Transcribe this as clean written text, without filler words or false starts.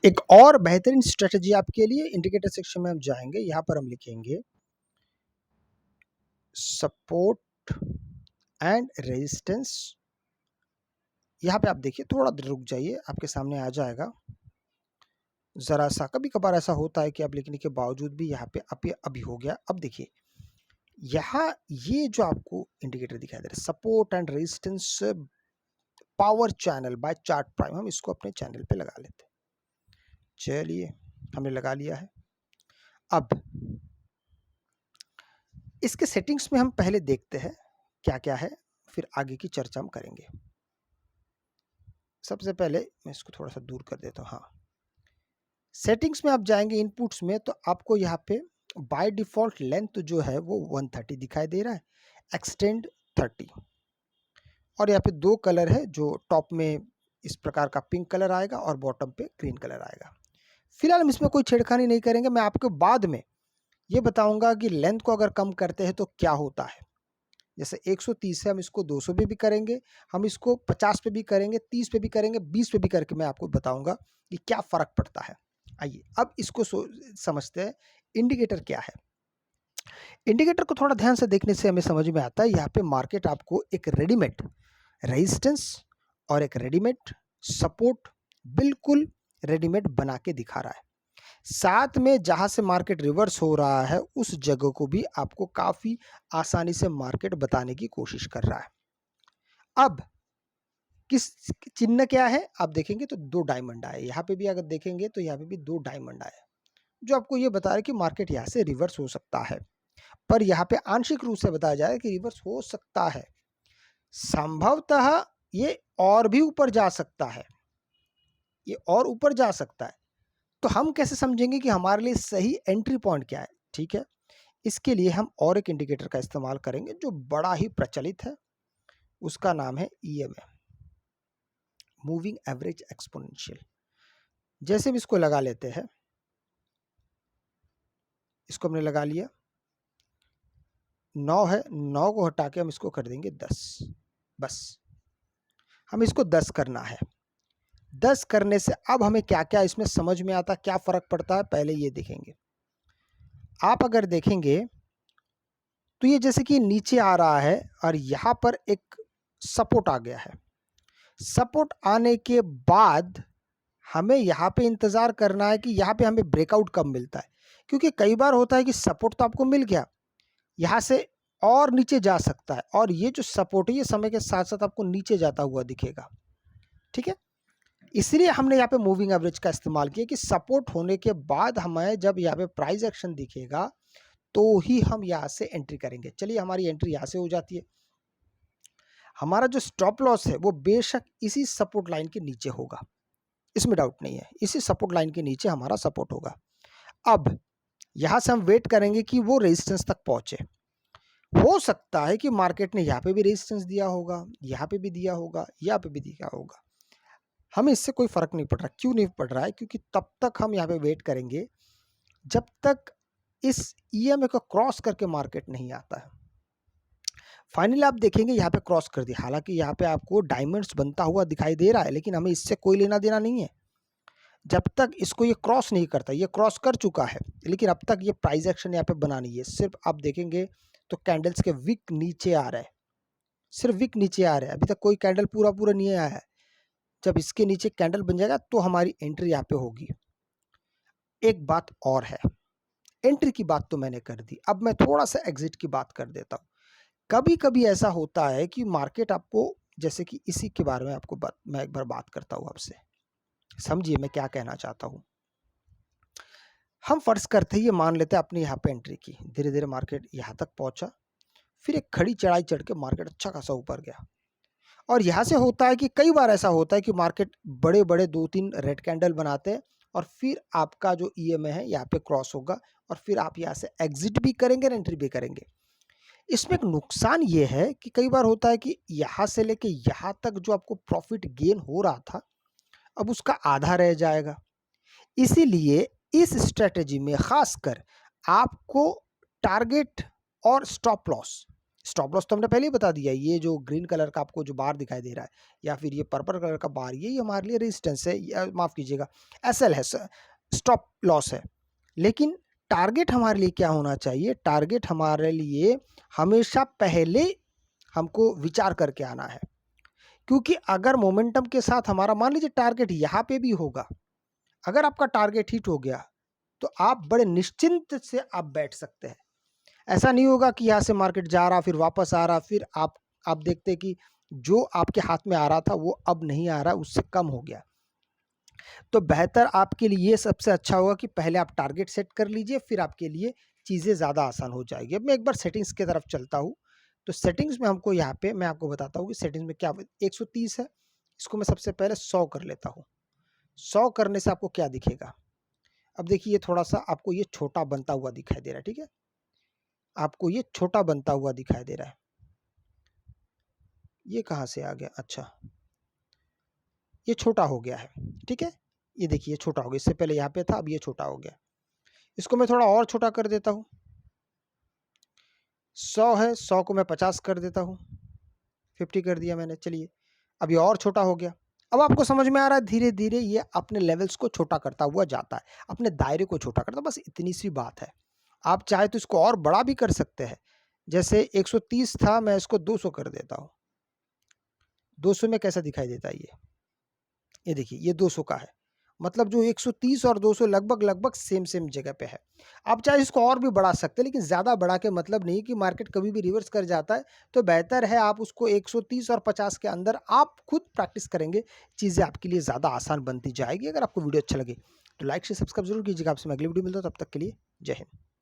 एक और बेहतरीन स्ट्रेटजी आपके लिए, इंडिकेटर सेक्शन में हम जाएंगे, यहाँ पर हम लिखेंगे सपोर्ट एंड रेजिस्टेंस। यहाँ पे आप देखिए, थोड़ा देर रुक जाइए, आपके सामने आ जाएगा जरा सा। कभी कभार ऐसा होता है कि आप लिखने के बावजूद भी यहाँ पे अभी हो गया। अब देखिए यहाँ ये जो आपको इंडिकेटर दिखाई दे रहा है, support and resistance power channel by chart prime, हम इसको अपने चैनल पे लगा लेते हैं। चलिए हमने लगा लिया है। अब इसके सेटिंग्स में हम पहले देखते हैं क्या क्या है, फिर आगे की चर्चा हम करेंगे। सबसे पहले मैं इसको थोड़ा सा दूर कर देता हूँ। हाँ, सेटिंग्स में आप जाएंगे इनपुट्स में, तो आपको यहाँ पे बाय डिफॉल्ट लेंथ जो है वो 130 दिखाई दे रहा है, एक्सटेंड 30, और यहाँ पे दो कलर है, जो टॉप में इस प्रकार का पिंक कलर आएगा और बॉटम पे ग्रीन कलर आएगा। फिलहाल हम इसमें कोई छेड़खानी नहीं करेंगे, मैं आपको बाद में ये बताऊंगा कि लेंथ को अगर कम करते हैं तो क्या होता है। जैसे 130 है, हम इसको 200 पे भी करेंगे, हम इसको 50 पे भी करेंगे, 30 पे भी करेंगे, 20 पे भी करके मैं आपको बताऊंगा कि क्या फर्क पड़ता है। आइए अब इसको समझते हैं, इंडिकेटर क्या है। इंडिकेटर को थोड़ा ध्यान से देखने से हमें समझ में आता है, यहाँ पे मार्केट आपको एक रेडीमेड रेजिस्टेंस और एक रेडीमेड सपोर्ट बिल्कुल रेडीमेड बना के दिखा रहा है। साथ में जहां से मार्केट रिवर्स हो रहा है उस जगह को भी आपको काफी आसानी से मार्केट बताने की कोशिश कर रहा है। अब किस चिन्ह क्या है आप देखेंगे तो दो डायमंड आए, यहाँ पे भी अगर देखेंगे तो यहाँ पे भी दो डायमंड आए, जो आपको ये बता रहे कि मार्केट यहाँ से रिवर्स हो सकता है। पर यहाँ पे आंशिक रूप से बताया जा रहा है कि रिवर्स हो सकता है, संभवतः ये और भी ऊपर जा सकता है, ये और ऊपर जा सकता है। तो हम कैसे समझेंगे कि हमारे लिए सही एंट्री पॉइंट क्या है? ठीक है, इसके लिए हम और एक इंडिकेटर का इस्तेमाल करेंगे जो बड़ा ही प्रचलित है, उसका नाम है ईएमए, मूविंग एवरेज एक्सपोनेंशियल। जैसे हम इसको लगा लेते हैं, इसको हमने लगा लिया, 9 है, 9 को हटा के हम इसको कर देंगे 10, बस हम इसको 10 करना है। 10 करने से अब हमें क्या क्या इसमें समझ में आता, क्या फर्क पड़ता है, पहले ये देखेंगे। आप अगर देखेंगे तो ये जैसे कि नीचे आ रहा है और यहाँ पर एक सपोर्ट आ गया है। सपोर्ट आने के बाद हमें यहाँ पे इंतज़ार करना है कि यहाँ पे हमें ब्रेकआउट कब मिलता है, क्योंकि कई बार होता है कि सपोर्ट तो आपको मिल गया, यहाँ से और नीचे जा सकता है, और ये जो सपोर्ट है ये समय के साथ साथ आपको नीचे जाता हुआ दिखेगा। ठीक है, इसलिए हमने यहाँ पे मूविंग एवरेज का इस्तेमाल किया कि सपोर्ट होने के बाद हमें जब यहाँ पे प्राइस एक्शन दिखेगा तो ही हम यहाँ से एंट्री करेंगे। चलिए हमारी एंट्री यहाँ से हो जाती है। हमारा जो स्टॉप लॉस है वो बेशक इसी सपोर्ट लाइन के नीचे होगा, इसमें डाउट नहीं है, इसी सपोर्ट लाइन के नीचे हमारा सपोर्ट होगा। अब यहाँ से हम वेट करेंगे कि वो रेजिस्टेंस तक पहुंचे। हो सकता है कि मार्केट ने यहाँ पे भी रेजिस्टेंस दिया होगा, यहाँ पे भी दिया होगा, यहाँ पे भी दिया होगा, हमें इससे कोई फर्क नहीं पड़ रहा। क्यों नहीं पड़ रहा है? क्योंकि तब तक हम यहाँ पे वेट करेंगे जब तक इस ईएमए को क्रॉस करके मार्केट नहीं आता है। फाइनली आप देखेंगे यहाँ पे क्रॉस कर दिया, हालांकि यहाँ पे आपको डायमंड्स बनता हुआ दिखाई दे रहा है, लेकिन हमें इससे कोई लेना देना नहीं है जब तक इसको ये क्रॉस नहीं करता। ये क्रॉस कर चुका है, लेकिन अब तक ये प्राइस एक्शन यहाँ पे बना नहीं है। सिर्फ आप देखेंगे तो कैंडल्स के विक नीचे आ रहा है, सिर्फ विक नीचे आ रहा है, अभी तक कोई कैंडल पूरा पूरा नहीं आया है। जब इसके नीचे कैंडल बन जाएगा तो हमारी एंट्री यहाँ पे होगी। एक बात और है, एंट्री की बात तो मैंने कर दी, अब मैं थोड़ा सा एग्जिट की बात कर देता हूँ। कभी कभी ऐसा होता है कि मार्केट आपको, जैसे कि इसी के बारे में आपको मैं एक बार बात करता हूँ आपसे, समझिए मैं क्या कहना चाहता हूँ। हम फर्ज करते हैं, ये मान लेते हैं अपने यहाँ पे एंट्री की, धीरे धीरे मार्केट यहाँ तक पहुँचा, फिर एक खड़ी चढ़ाई चढ़ के मार्केट अच्छा खासा ऊपर गया। और यहाँ से होता है कि कई बार ऐसा होता है कि मार्केट बड़े बड़े 2-3 रेड कैंडल बनाते हैं, और फिर आपका जो ईएमए है यहाँ पे क्रॉस होगा, और फिर आप यहाँ से एग्जिट भी करेंगे और एंट्री भी करेंगे। इसमें एक नुकसान ये है कि कई बार होता है कि यहाँ से लेके यहाँ तक जो आपको प्रॉफिट गेन हो रहा था, अब उसका आधा रह जाएगा। इसीलिए इस स्ट्रेटेजी में खासकर आपको टारगेट और स्टॉप लॉस स्टॉप लॉस तो हमने पहले ही बता दिया, ये जो ग्रीन कलर का आपको जो बार दिखाई दे रहा है या फिर ये पर्पल कलर का बार, ये हमारे लिए रेजिस्टेंस है, या माफ़ कीजिएगा एसएल है, स्टॉप लॉस है। लेकिन टारगेट हमारे लिए क्या होना चाहिए? टारगेट हमारे लिए हमेशा पहले हमको विचार करके आना है, क्योंकि अगर मोमेंटम के साथ हमारा मान लीजिए टारगेट यहाँ पे भी होगा, अगर आपका टारगेट हिट हो गया तो आप बड़े निश्चिंत से आप बैठ सकते हैं। ऐसा नहीं होगा कि यहाँ से मार्केट जा रहा फिर वापस आ रहा, फिर आप देखते कि जो आपके हाथ में आ रहा था वो अब नहीं आ रहा, उससे कम हो गया। तो बेहतर आपके लिए ये सबसे अच्छा होगा कि पहले आप टारगेट सेट कर लीजिए, फिर आपके लिए चीज़ें ज़्यादा आसान हो जाएगी। अब मैं एक बार सेटिंग्स की तरफ चलता हूँ। तो सेटिंग्स में हमको यहाँ पे मैं आपको बताता हूँ कि सेटिंग्स में क्या 130 है, इसको मैं सबसे पहले 100 कर लेता हूँ। 100 करने से आपको क्या दिखेगा? अब देखिए ये थोड़ा-सा आपको ये छोटा बनता हुआ दिखाई दे रहा है, ठीक है? आपको ये छोटा बनता हुआ दिखाई दे रहा है। ये कहाँ से आ गया? अच्छा, ये छोटा हो गया है, ठीक है? ये देखिए ये छोटा हो गया, इससे पहले यहाँ पे था, अब ये छोटा हो गया। इसको मैं थोड़ा और छोटा कर देता हूँ। 100 है, 100 को मैं 50 कर देता हूँ, 50 कर दिया मैंने, चलिए। अब ये और छोटा हो गया। अब आपको समझ में आ रहा है धीरे-धीरे ये अपने लेवल्स को छोटा करता हुआ जाता है, अपने दायरे को छोटा करता है, बस इतनी सी बात है। आप चाहे तो इसको और बड़ा भी कर सकते हैं। जैसे 130 था, मैं इसको 200 कर देता हूँ। 200 में कैसा दिखाई देता है ये? ये देखिए ये 200 का है, मतलब जो 130 और 200 लगभग सेम जगह पे है। आप चाहे इसको और भी बढ़ा सकते हैं, लेकिन ज़्यादा बढ़ा के मतलब नहीं कि मार्केट कभी भी रिवर्स कर जाता है, तो बेहतर है आप उसको 130 और 50 के अंदर आप खुद प्रैक्टिस करेंगे, चीज़ें आपके लिए ज़्यादा आसान बनती जाएगी। अगर आपको वीडियो अच्छा लगे तो लाइक शेयर सब्सक्राइब जरूर कीजिएगा। आपसे मैं अगली वीडियो मिलता हूँ, तब तक के लिए जय हिंद।